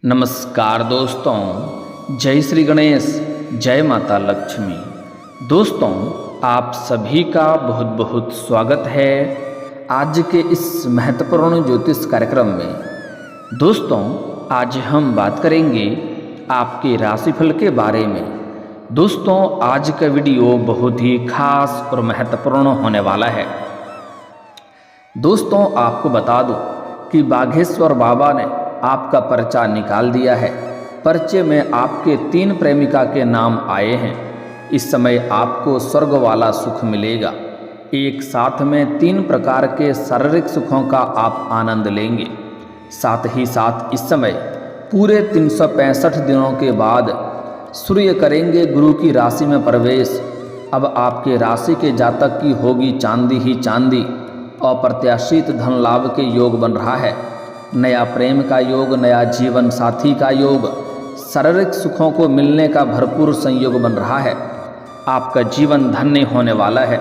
नमस्कार दोस्तों, जय श्री गणेश, जय माता लक्ष्मी। दोस्तों, आप सभी का बहुत बहुत स्वागत है आज के इस महत्वपूर्ण ज्योतिष कार्यक्रम में। दोस्तों, आज हम बात करेंगे आपके राशिफल के बारे में। दोस्तों, आज का वीडियो बहुत ही खास और महत्वपूर्ण होने वाला है। दोस्तों, आपको बता दूं कि बागेश्वर बाबा ने आपका पर्चा निकाल दिया है। पर्चे में आपके 3 प्रेमिका के नाम आए हैं। इस समय आपको स्वर्ग वाला सुख मिलेगा। एक साथ में 3 प्रकार के शारीरिक सुखों का आप आनंद लेंगे। साथ ही साथ इस समय पूरे 365 दिनों के बाद सूर्य करेंगे गुरु की राशि में प्रवेश। अब आपके राशि के जातक की होगी चांदी ही चांदी। अप्रत्याशित धन लाभ के योग बन रहा है। नया प्रेम का योग, नया जीवन साथी का योग, शारीरिक सुखों को मिलने का भरपूर संयोग बन रहा है। आपका जीवन धन्य होने वाला है।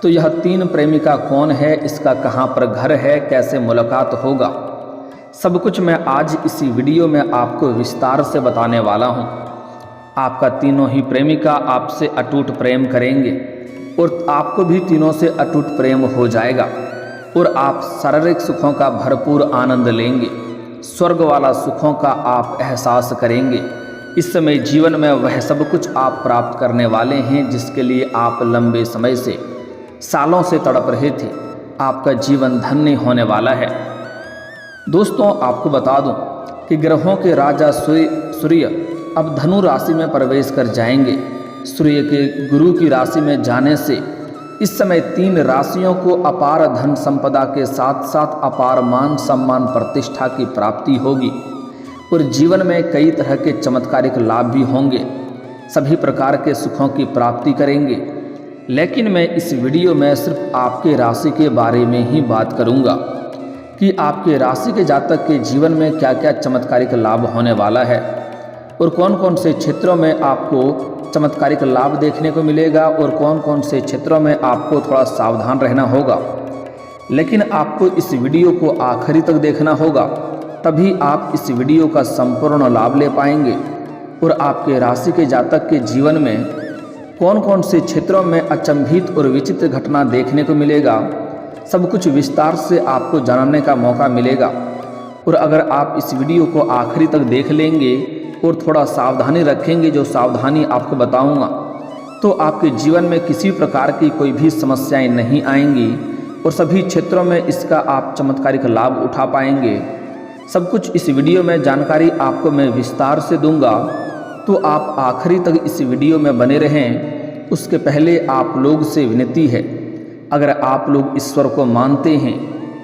तो यह 3 प्रेमिका कौन है, इसका कहाँ पर घर है, कैसे मुलाकात होगा, सब कुछ मैं आज इसी वीडियो में आपको विस्तार से बताने वाला हूँ। आपका तीनों ही प्रेमिका आपसे अटूट प्रेम करेंगे और आपको भी तीनों से अटूट प्रेम हो जाएगा और आप शारीरिक सुखों का भरपूर आनंद लेंगे। स्वर्ग वाला सुखों का आप एहसास करेंगे। इस समय जीवन में वह सब कुछ आप प्राप्त करने वाले हैं जिसके लिए आप लंबे समय से, सालों से तड़प रहे थे। आपका जीवन धन्य होने वाला है। दोस्तों, आपको बता दूं कि ग्रहों के राजा सूर्य अब धनु राशि में प्रवेश कर जाएंगे। सूर्य के गुरु की राशि में जाने से इस समय 3 राशियों को अपार धन संपदा के साथ साथ अपार मान सम्मान प्रतिष्ठा की प्राप्ति होगी और जीवन में कई तरह के चमत्कारिक लाभ भी होंगे। सभी प्रकार के सुखों की प्राप्ति करेंगे। लेकिन मैं इस वीडियो में सिर्फ आपके राशि के बारे में ही बात करूंगा कि आपके राशि के जातक के जीवन में क्या क्या चमत्कारिक लाभ होने वाला है और कौन कौन से क्षेत्रों में आपको चमत्कारिक लाभ देखने को मिलेगा और कौन कौन से क्षेत्रों में आपको थोड़ा सावधान रहना होगा। लेकिन आपको इस वीडियो को आखिरी तक देखना होगा, तभी आप इस वीडियो का संपूर्ण लाभ ले पाएंगे और आपके राशि के जातक के जीवन में कौन कौन से क्षेत्रों में अचंभित और विचित्र घटना देखने को मिलेगा, सब कुछ विस्तार से आपको जानने का मौका मिलेगा। और अगर आप इस वीडियो को आखिरी तक देख लेंगे और थोड़ा सावधानी रखेंगे, जो सावधानी आपको बताऊंगा, तो आपके जीवन में किसी प्रकार की कोई भी समस्याएं नहीं आएंगी और सभी क्षेत्रों में इसका आप चमत्कारिक लाभ उठा पाएंगे। सब कुछ इस वीडियो में जानकारी आपको मैं विस्तार से दूंगा, तो आप आखिरी तक इस वीडियो में बने रहें। उसके पहले आप लोग से विनती है, अगर आप लोग ईश्वर को मानते हैं,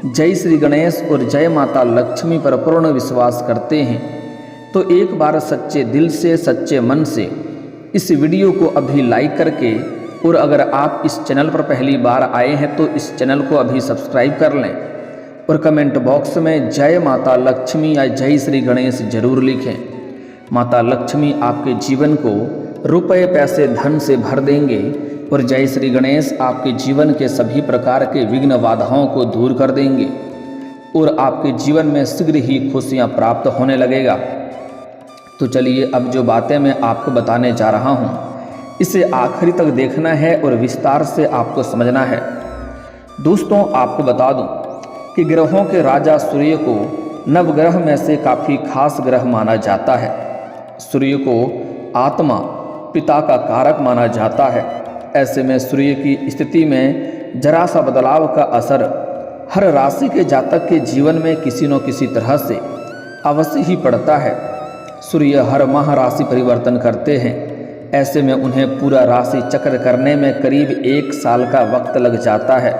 जय श्री गणेश और जय माता लक्ष्मी पर पूर्ण विश्वास करते हैं, तो एक बार सच्चे दिल से, सच्चे मन से इस वीडियो को अभी लाइक करके, और अगर आप इस चैनल पर पहली बार आए हैं तो इस चैनल को अभी सब्सक्राइब कर लें और कमेंट बॉक्स में जय माता लक्ष्मी या जय श्री गणेश जरूर लिखें। माता लक्ष्मी आपके जीवन को रुपए पैसे धन से भर देंगे और जय श्री गणेश आपके जीवन के सभी प्रकार के विघ्न बाधाओं को दूर कर देंगे और आपके जीवन में शीघ्र ही खुशियाँ प्राप्त होने लगेगा। तो चलिए, अब जो बातें मैं आपको बताने जा रहा हूँ, इसे आखिरी तक देखना है और विस्तार से आपको समझना है। दोस्तों, आपको बता दूं कि ग्रहों के राजा सूर्य को नवग्रह में से काफ़ी खास ग्रह माना जाता है। सूर्य को आत्मा, पिता का कारक माना जाता है। ऐसे में सूर्य की स्थिति में जरा सा बदलाव का असर हर राशि के जातक के जीवन में किसी न किसी तरह से अवश्य ही पड़ता है। सूर्य हर माह राशि परिवर्तन करते हैं। ऐसे में उन्हें पूरा राशि चक्र करने में करीब 1 साल का वक्त लग जाता है।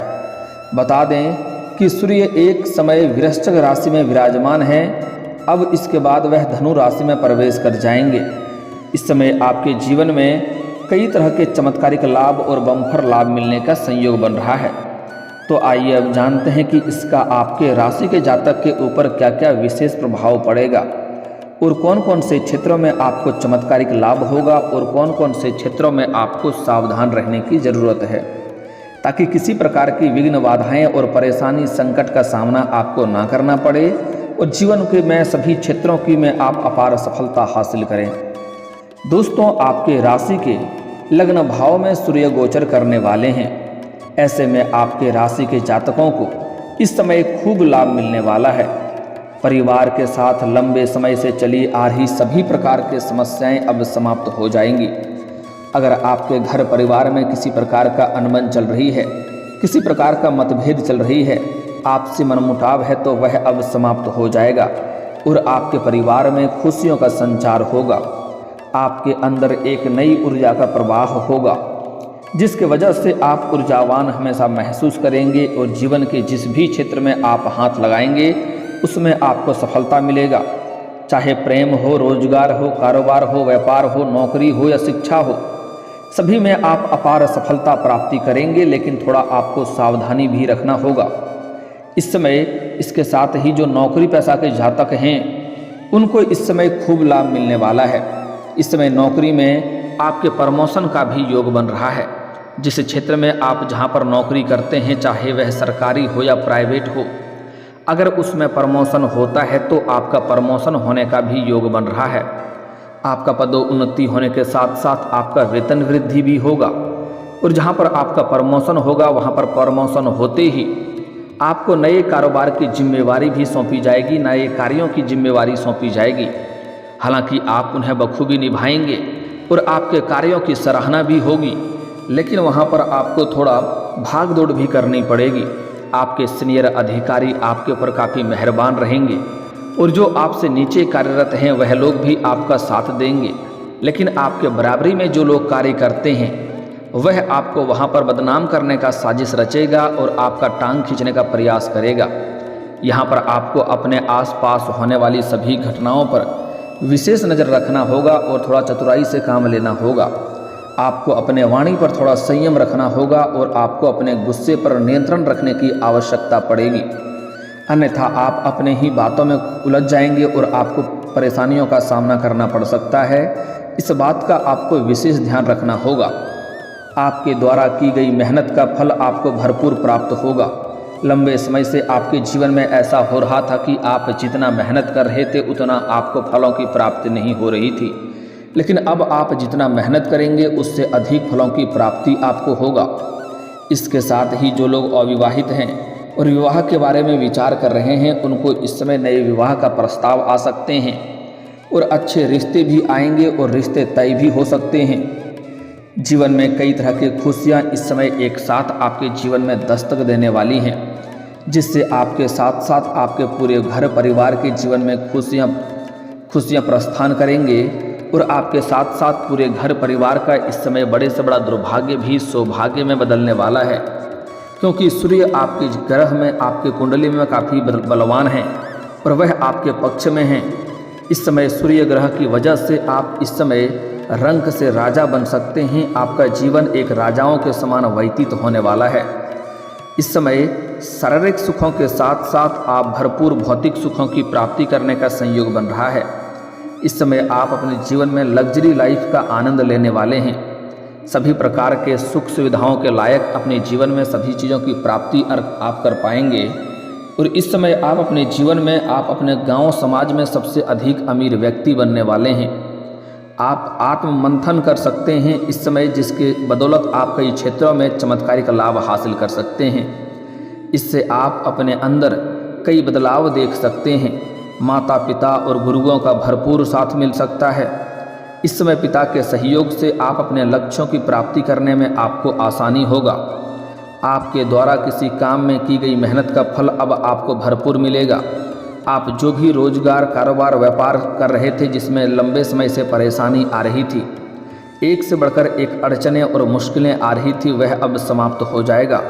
बता दें कि सूर्य एक समय वृश्चिक राशि में विराजमान है। अब इसके बाद वह धनु राशि में प्रवेश कर जाएंगे। इस समय आपके जीवन में कई तरह के चमत्कारिक लाभ और बम्पर लाभ मिलने का संयोग बन रहा है। तो आइए अब जानते हैं कि इसका आपके राशि के जातक के ऊपर क्या क्या विशेष प्रभाव पड़ेगा और कौन कौन से क्षेत्रों में आपको चमत्कारिक लाभ होगा और कौन कौन से क्षेत्रों में आपको सावधान रहने की ज़रूरत है, ताकि किसी प्रकार की विघ्न बाधाएं और परेशानी संकट का सामना आपको ना करना पड़े और जीवन के में सभी क्षेत्रों की में आप अपार सफलता हासिल करें। दोस्तों, आपके राशि के लग्न भाव में सूर्य गोचर करने वाले हैं। ऐसे में आपके राशि के जातकों को इस समय खूब लाभ मिलने वाला है। परिवार के साथ लंबे समय से चली आ रही सभी प्रकार की समस्याएं अब समाप्त हो जाएंगी। अगर आपके घर परिवार में किसी प्रकार का अनबन चल रही है, किसी प्रकार का मतभेद चल रही है, आपसी मनमुटाव है, तो वह अब समाप्त हो जाएगा और आपके परिवार में खुशियों का संचार होगा। आपके अंदर एक नई ऊर्जा का प्रवाह होगा, जिसके वजह से आप ऊर्जावान हमेशा महसूस करेंगे और जीवन के जिस भी क्षेत्र में आप हाथ लगाएंगे उसमें आपको सफलता मिलेगा। चाहे प्रेम हो, रोजगार हो, कारोबार हो, व्यापार हो, नौकरी हो या शिक्षा हो, सभी में आप अपार सफलता प्राप्ति करेंगे। लेकिन थोड़ा आपको सावधानी भी रखना होगा इस समय। इसके साथ ही जो नौकरी पेशा के जातक हैं उनको इस समय खूब लाभ मिलने वाला है। इस समय नौकरी में आपके प्रमोशन का भी योग बन रहा है। जिस क्षेत्र में आप जहां पर नौकरी करते हैं, चाहे वह सरकारी हो या प्राइवेट हो, अगर उसमें प्रमोशन होता है तो आपका प्रमोशन होने का भी योग बन रहा है। आपका पदोन्नति होने के साथ साथ आपका वेतन वृद्धि भी होगा और जहां पर आपका प्रमोशन होगा वहां पर प्रमोशन होते ही आपको नए कारोबार की जिम्मेवारी भी सौंपी जाएगी, नए कार्यों की जिम्मेवारी सौंपी जाएगी। हालांकि आप उन्हें बखूबी निभाएंगे और आपके कार्यों की सराहना भी होगी, लेकिन वहां पर आपको थोड़ा भाग दौड़ भी करनी पड़ेगी। आपके सीनियर अधिकारी आपके ऊपर काफ़ी मेहरबान रहेंगे और जो आपसे नीचे कार्यरत हैं वह लोग भी आपका साथ देंगे। लेकिन आपके बराबरी में जो लोग कार्य करते हैं वह आपको वहां पर बदनाम करने का साजिश रचेगा और आपका टांग खींचने का प्रयास करेगा। यहाँ पर आपको अपने आसपास होने वाली सभी घटनाओं पर विशेष नज़र रखना होगा और थोड़ा चतुराई से काम लेना होगा। आपको अपने वाणी पर थोड़ा संयम रखना होगा और आपको अपने गुस्से पर नियंत्रण रखने की आवश्यकता पड़ेगी, अन्यथा आप अपने ही बातों में उलझ जाएंगे और आपको परेशानियों का सामना करना पड़ सकता है। इस बात का आपको विशेष ध्यान रखना होगा। आपके द्वारा की गई मेहनत का फल आपको भरपूर प्राप्त होगा। लंबे समय से आपके जीवन में ऐसा हो रहा था कि आप जितना मेहनत कर रहे थे उतना आपको फलों की प्राप्ति नहीं हो रही थी, लेकिन अब आप जितना मेहनत करेंगे उससे अधिक फलों की प्राप्ति आपको होगा। इसके साथ ही जो लोग अविवाहित हैं और विवाह के बारे में विचार कर रहे हैं उनको इस समय नए विवाह का प्रस्ताव आ सकते हैं और अच्छे रिश्ते भी आएंगे और रिश्ते तय भी हो सकते हैं। जीवन में कई तरह की खुशियां इस समय एक साथ आपके जीवन में दस्तक देने वाली हैं, जिससे आपके साथ साथ आपके पूरे घर परिवार के जीवन में खुशियां प्रस्थान करेंगे और आपके साथ साथ पूरे घर परिवार का इस समय बड़े से बड़ा दुर्भाग्य भी सौभाग्य में बदलने वाला है, क्योंकि सूर्य आपके ग्रह में आपके कुंडली में काफ़ी बलवान है और वह आपके पक्ष में है। इस समय सूर्य ग्रह की वजह से आप इस समय रंग से राजा बन सकते हैं। आपका जीवन एक राजाओं के समान व्यतीत होने वाला है। इस समय शारीरिक सुखों के साथ साथ आप भरपूर भौतिक सुखों की प्राप्ति करने का संयोग बन रहा है। इस समय आप अपने जीवन में लग्जरी लाइफ का आनंद लेने वाले हैं। सभी प्रकार के सुख सुविधाओं के लायक अपने जीवन में सभी चीज़ों की प्राप्ति आप कर पाएंगे और इस समय आप अपने जीवन में आप अपने गांव समाज में सबसे अधिक अमीर व्यक्ति बनने वाले हैं। आप आत्म मंथन कर सकते हैं इस समय, जिसके बदौलत आप कई क्षेत्रों में चमत्कारिक लाभ हासिल कर सकते हैं। इससे आप अपने अंदर कई बदलाव देख सकते हैं। माता पिता और गुरुओं का भरपूर साथ मिल सकता है। इस समय पिता के सहयोग से आप अपने लक्ष्यों की प्राप्ति करने में आपको आसानी होगा। आपके द्वारा किसी काम में की गई मेहनत का फल अब आपको भरपूर मिलेगा। आप जो भी रोजगार, कारोबार, व्यापार कर रहे थे जिसमें लंबे समय से परेशानी आ रही थी, एक से बढ़कर एक अड़चनें और मुश्किलें आ रही थी, वह अब समाप्त हो जाएगा।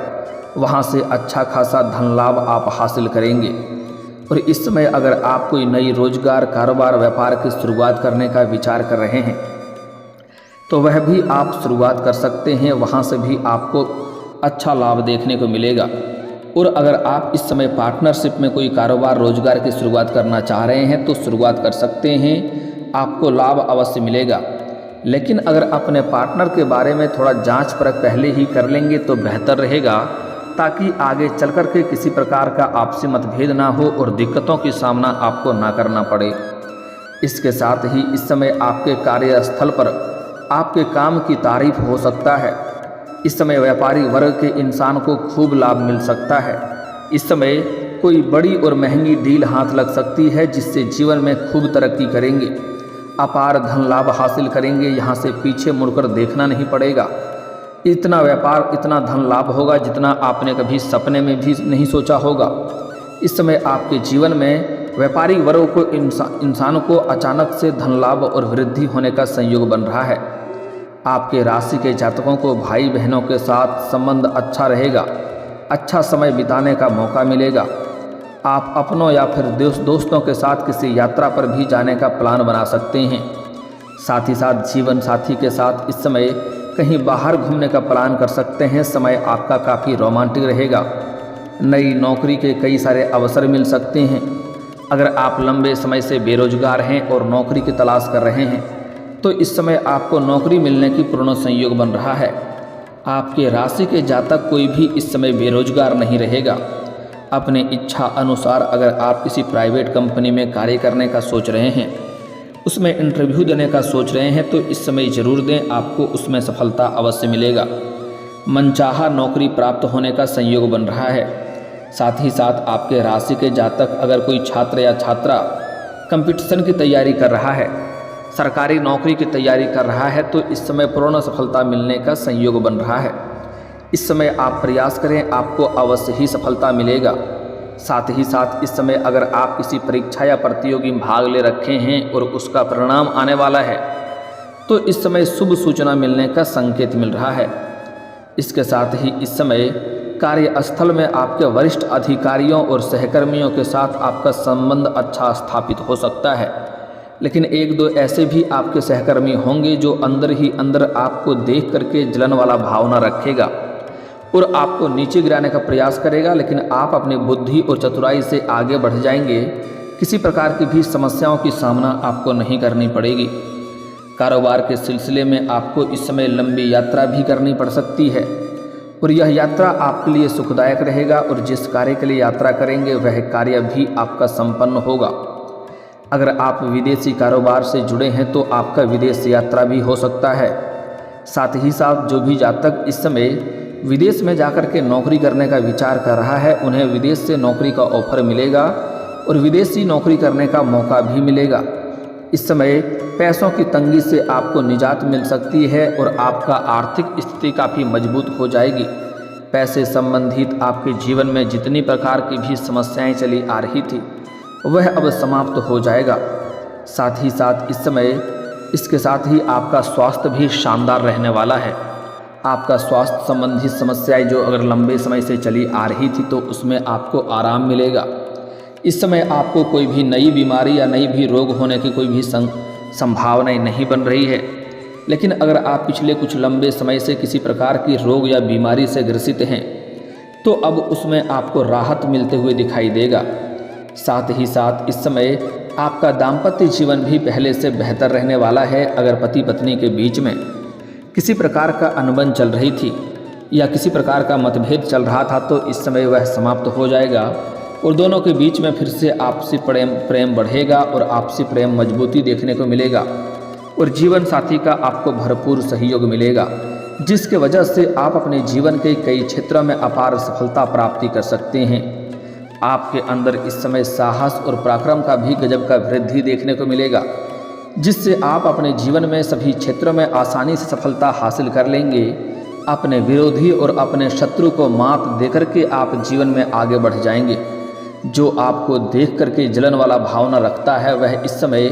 वहाँ से अच्छा खासा धन लाभ आप हासिल करेंगे। और इस समय अगर आप कोई नई रोजगार, कारोबार, व्यापार की शुरुआत करने का विचार कर रहे हैं तो वह भी आप शुरुआत कर सकते हैं। वहाँ से भी आपको अच्छा लाभ देखने को मिलेगा। और अगर आप इस समय पार्टनरशिप में कोई कारोबार, रोजगार की शुरुआत करना चाह रहे हैं तो शुरुआत कर सकते हैं, आपको लाभ अवश्य मिलेगा। लेकिन अगर अपने पार्टनर के बारे में थोड़ा जांच परख पहले ही कर लेंगे तो बेहतर रहेगा, ताकि आगे चल कर के किसी प्रकार का आपसी मतभेद ना हो और दिक्कतों की सामना आपको ना करना पड़े। इसके साथ ही इस समय आपके कार्यस्थल पर आपके काम की तारीफ हो सकता है। इस समय व्यापारी वर्ग के इंसान को खूब लाभ मिल सकता है। इस समय कोई बड़ी और महंगी डील हाथ लग सकती है जिससे जीवन में खूब तरक्की करेंगे, अपार धन लाभ हासिल करेंगे। यहाँ से पीछे मुड़कर देखना नहीं पड़ेगा। इतना व्यापार, इतना धन लाभ होगा जितना आपने कभी सपने में भी नहीं सोचा होगा। इस समय आपके जीवन में व्यापारी वर्ग को इंसान को अचानक से धन लाभ और वृद्धि होने का संयोग बन रहा है। आपके राशि के जातकों को भाई बहनों के साथ संबंध अच्छा रहेगा, अच्छा समय बिताने का मौका मिलेगा। आप अपनों या फिर दोस्तों के साथ किसी यात्रा पर भी जाने का प्लान बना सकते हैं। साथ ही साथ जीवन साथी के साथ इस समय कहीं बाहर घूमने का प्लान कर सकते हैं। समय आपका काफ़ी रोमांटिक रहेगा। नई नौकरी के कई सारे अवसर मिल सकते हैं। अगर आप लंबे समय से बेरोजगार हैं और नौकरी की तलाश कर रहे हैं तो इस समय आपको नौकरी मिलने की पूर्ण संयोग बन रहा है। आपके राशि के जातक कोई भी इस समय बेरोजगार नहीं रहेगा। अपने इच्छा अनुसार अगर आप किसी प्राइवेट कंपनी में कार्य करने का सोच रहे हैं, उसमें इंटरव्यू देने का सोच रहे हैं तो इस समय ज़रूर दें, आपको उसमें सफलता अवश्य मिलेगा। मनचाहा नौकरी प्राप्त होने का संयोग बन रहा है। साथ ही साथ आपके राशि के जातक अगर कोई छात्र या छात्रा कंपटीशन की तैयारी कर रहा है, सरकारी नौकरी की तैयारी कर रहा है तो इस समय पूर्ण सफलता मिलने का संयोग बन रहा है। इस समय आप प्रयास करें, आपको अवश्य ही सफलता मिलेगा। साथ ही साथ इस समय अगर आप किसी परीक्षा या प्रतियोगी में भाग ले रखे हैं और उसका परिणाम आने वाला है तो इस समय शुभ सूचना मिलने का संकेत मिल रहा है। इसके साथ ही इस समय कार्यस्थल में आपके वरिष्ठ अधिकारियों और सहकर्मियों के साथ आपका संबंध अच्छा स्थापित हो सकता है। लेकिन एक दो ऐसे भी आपके सहकर्मी होंगे जो अंदर ही अंदर आपको देख करके जलन वाला भावना रखेगा और आपको नीचे गिराने का प्रयास करेगा, लेकिन आप अपनी बुद्धि और चतुराई से आगे बढ़ जाएंगे। किसी प्रकार की भी समस्याओं की सामना आपको नहीं करनी पड़ेगी। कारोबार के सिलसिले में आपको इस समय लंबी यात्रा भी करनी पड़ सकती है और यह यात्रा आपके लिए सुखदायक रहेगा और जिस कार्य के लिए यात्रा करेंगे वह कार्य भी आपका संपन्न होगा। अगर आप विदेशी कारोबार से जुड़े हैं तो आपका विदेश यात्रा भी हो सकता है। साथ ही साथ जो भी जातक इस समय विदेश में जाकर के नौकरी करने का विचार कर रहा है, उन्हें विदेश से नौकरी का ऑफर मिलेगा और विदेशी नौकरी करने का मौका भी मिलेगा। इस समय पैसों की तंगी से आपको निजात मिल सकती है और आपका आर्थिक स्थिति काफ़ी मजबूत हो जाएगी। पैसे संबंधित आपके जीवन में जितनी प्रकार की भी समस्याएं चली आ रही थी वह अब समाप्त हो जाएगा। साथ ही साथ इस समय इसके साथ ही आपका स्वास्थ्य भी शानदार रहने वाला है। आपका स्वास्थ्य संबंधी समस्याएं जो अगर लंबे समय से चली आ रही थी तो उसमें आपको आराम मिलेगा। इस समय आपको कोई भी नई बीमारी या नई भी रोग होने की कोई भी संभावनाएं नहीं बन रही है। लेकिन अगर आप पिछले कुछ लंबे समय से किसी प्रकार की रोग या बीमारी से ग्रसित हैं तो अब उसमें आपको राहत मिलते हुए दिखाई देगा। साथ ही साथ इस समय आपका दाम्पत्य जीवन भी पहले से बेहतर रहने वाला है। अगर पति पत्नी के बीच में किसी प्रकार का अनबन चल रही थी या किसी प्रकार का मतभेद चल रहा था तो इस समय वह समाप्त हो जाएगा और दोनों के बीच में फिर से आपसी प्रेम बढ़ेगा और आपसी प्रेम मजबूती देखने को मिलेगा और जीवन साथी का आपको भरपूर सहयोग मिलेगा, जिसके वजह से आप अपने जीवन के कई क्षेत्रों में अपार सफलता प्राप्ति कर सकते हैं। आपके अंदर इस समय साहस और पराक्रम का भी गजब का वृद्धि देखने को मिलेगा, जिससे आप अपने जीवन में सभी क्षेत्रों में आसानी से सफलता हासिल कर लेंगे। अपने विरोधी और अपने शत्रु को मात देकर के आप जीवन में आगे बढ़ जाएंगे। जो आपको देख करके जलन वाला भावना रखता है वह इस समय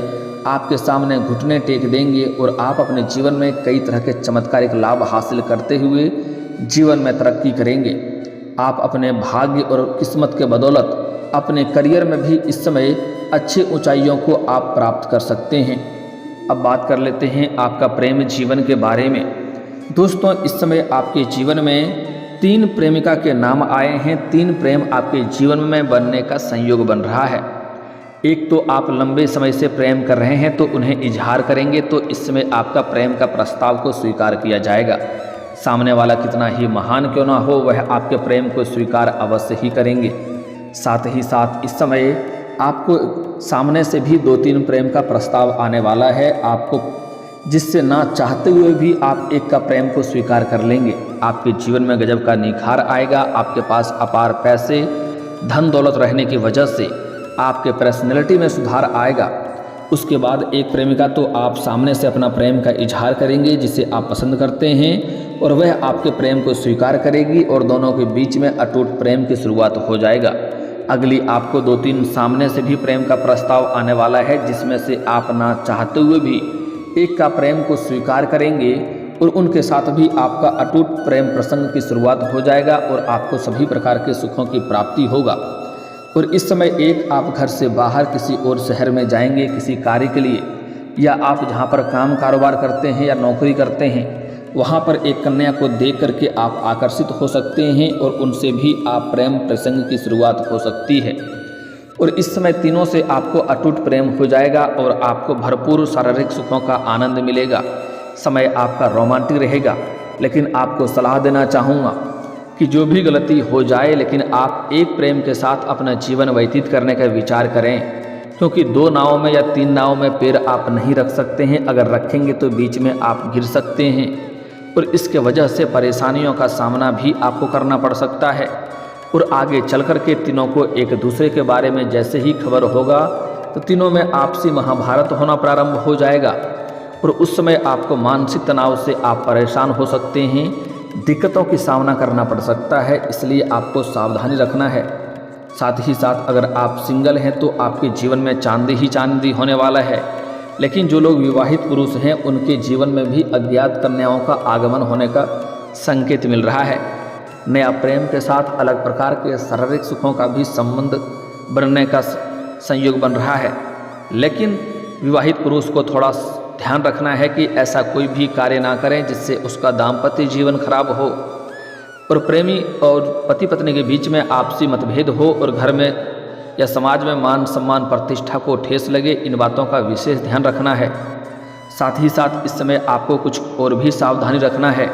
आपके सामने घुटने टेक देंगे और आप अपने जीवन में कई तरह के चमत्कारिक लाभ हासिल करते हुए जीवन में तरक्की करेंगे। आप अपने भाग्य और किस्मत के बदौलत अपने करियर में भी इस समय अच्छी ऊंचाइयों को आप प्राप्त कर सकते हैं। अब बात कर लेते हैं आपका प्रेम जीवन के बारे में। दोस्तों, इस समय आपके जीवन में 3 प्रेमिका के नाम आए हैं। 3 प्रेम आपके जीवन में बनने का संयोग बन रहा है। एक तो आप लंबे समय से प्रेम कर रहे हैं तो उन्हें इजहार करेंगे तो इस समय आपका प्रेम का प्रस्ताव को स्वीकार किया जाएगा। सामने वाला कितना ही महान क्यों ना हो, वह आपके प्रेम को स्वीकार अवश्य ही करेंगे। साथ ही साथ इस समय आपको सामने से भी 2-3 प्रेम का प्रस्ताव आने वाला है, आपको जिससे ना चाहते हुए भी आप एक का प्रेम को स्वीकार कर लेंगे। आपके जीवन में गजब का निखार आएगा। आपके पास अपार पैसे धन दौलत रहने की वजह से आपके पर्सनैलिटी में सुधार आएगा। उसके बाद एक प्रेमिका तो आप सामने से अपना प्रेम का इजहार करेंगे जिसे आप पसंद करते हैं, और वह आपके प्रेम को स्वीकार करेगी और दोनों के बीच में अटूट प्रेम की शुरुआत हो जाएगा। अगली आपको 2-3 सामने से भी प्रेम का प्रस्ताव आने वाला है, जिसमें से आप ना चाहते हुए भी एक का प्रेम को स्वीकार करेंगे और उनके साथ भी आपका अटूट प्रेम प्रसंग की शुरुआत हो जाएगा और आपको सभी प्रकार के सुखों की प्राप्ति होगा। और इस समय एक आप घर से बाहर किसी और शहर में जाएंगे किसी कार्य के लिए, या आप जहाँ पर काम कारोबार करते हैं या नौकरी करते हैं वहाँ पर एक कन्या को देख करके आप आकर्षित हो सकते हैं और उनसे भी आप प्रेम प्रसंग की शुरुआत हो सकती है। और इस समय तीनों से आपको अटूट प्रेम हो जाएगा और आपको भरपूर शारीरिक सुखों का आनंद मिलेगा। समय आपका रोमांटिक रहेगा, लेकिन आपको सलाह देना चाहूँगा कि जो भी गलती हो जाए, लेकिन आप एक प्रेम के साथ अपना जीवन व्यतीत करने का विचार करें, क्योंकि 2 नावों में या 3 नावों में पैर आप नहीं रख सकते हैं। अगर रखेंगे तो बीच में आप गिर सकते हैं और इसके वजह से परेशानियों का सामना भी आपको करना पड़ सकता है। और आगे चल कर के तीनों को एक दूसरे के बारे में जैसे ही खबर होगा तो तीनों में आपसी महाभारत होना प्रारंभ हो जाएगा और उस समय आपको मानसिक तनाव से आप परेशान हो सकते हैं, दिक्कतों की सामना करना पड़ सकता है, इसलिए आपको सावधानी रखना है। साथ ही साथ अगर आप सिंगल हैं तो आपके जीवन में चांदी ही चांदी होने वाला है, लेकिन जो लोग विवाहित पुरुष हैं उनके जीवन में भी अज्ञात कन्याओं का आगमन होने का संकेत मिल रहा है। नया प्रेम के साथ अलग प्रकार के शारीरिक सुखों का भी संबंध बनने का संयोग बन रहा है, लेकिन विवाहित पुरुष को थोड़ा ध्यान रखना है कि ऐसा कोई भी कार्य ना करें जिससे उसका दाम्पत्य जीवन खराब हो और प्रेमी और पति पत्नी के बीच में आपसी मतभेद हो और घर में या समाज में मान सम्मान प्रतिष्ठा को ठेस लगे। इन बातों का विशेष ध्यान रखना है। साथ ही साथ इस समय आपको कुछ और भी सावधानी रखना है।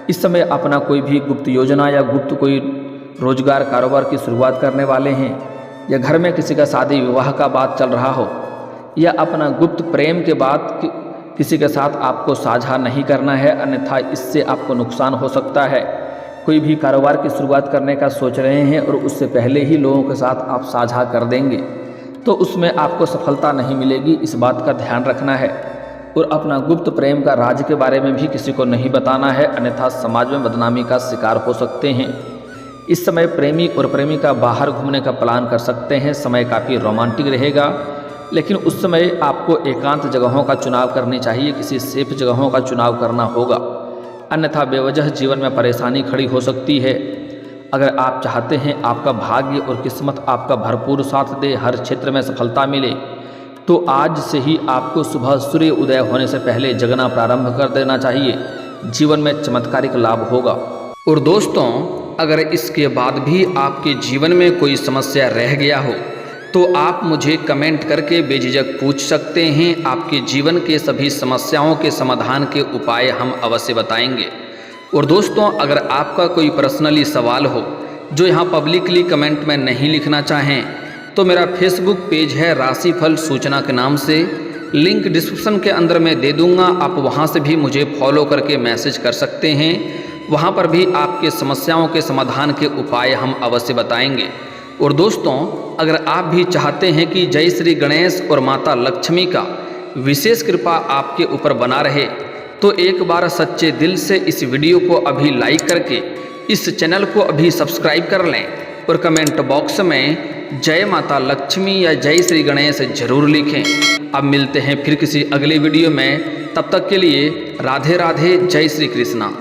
इस समय अपना कोई भी गुप्त योजना या गुप्त कोई रोजगार कारोबार की शुरुआत करने वाले हैं, या घर में किसी का शादी विवाह का बात चल रहा हो, या अपना गुप्त प्रेम के बाद किसी के साथ आपको साझा नहीं करना है, अन्यथा इससे आपको नुकसान हो सकता है। कोई भी कारोबार की शुरुआत करने का सोच रहे हैं और उससे पहले ही लोगों के साथ आप साझा कर देंगे तो उसमें आपको सफलता नहीं मिलेगी, इस बात का ध्यान रखना है। और अपना गुप्त प्रेम का राज के बारे में भी किसी को नहीं बताना है, अन्यथा समाज में बदनामी का शिकार हो सकते हैं। इस समय प्रेमी और प्रेमिका बाहर घूमने का प्लान कर सकते हैं। समय काफ़ी रोमांटिक रहेगा, लेकिन उस समय आपको एकांत जगहों का चुनाव करनी चाहिए, किसी सेफ जगहों का चुनाव करना होगा, अन्यथा बेवजह जीवन में परेशानी खड़ी हो सकती है। अगर आप चाहते हैं आपका भाग्य और किस्मत आपका भरपूर साथ दे, हर क्षेत्र में सफलता मिले, तो आज से ही आपको सुबह सूर्य उदय होने से पहले जगना प्रारंभ कर देना चाहिए। जीवन में चमत्कारिक लाभ होगा। और दोस्तों, अगर इसके बाद भी आपके जीवन में कोई समस्या रह गया हो तो आप मुझे कमेंट करके बेझिझक पूछ सकते हैं। आपके जीवन के सभी समस्याओं के समाधान के उपाय हम अवश्य बताएंगे। और दोस्तों, अगर आपका कोई पर्सनली सवाल हो जो यहाँ पब्लिकली कमेंट में नहीं लिखना चाहें तो मेरा फेसबुक पेज है राशिफल सूचना के नाम से, लिंक डिस्क्रिप्शन के अंदर मैं दे दूँगा। आप वहाँ से भी मुझे फॉलो करके मैसेज कर सकते हैं। वहाँ पर भी आपके समस्याओं के समाधान के उपाय हम अवश्य बताएंगे। और दोस्तों, अगर आप भी चाहते हैं कि जय श्री गणेश और माता लक्ष्मी का विशेष कृपा आपके ऊपर बना रहे, तो एक बार सच्चे दिल से इस वीडियो को अभी लाइक करके इस चैनल को अभी सब्सक्राइब कर लें और कमेंट बॉक्स में जय माता लक्ष्मी या जय श्री गणेश जरूर लिखें। अब मिलते हैं फिर किसी अगले वीडियो में, तब तक के लिए राधे राधे, जय श्री कृष्णा।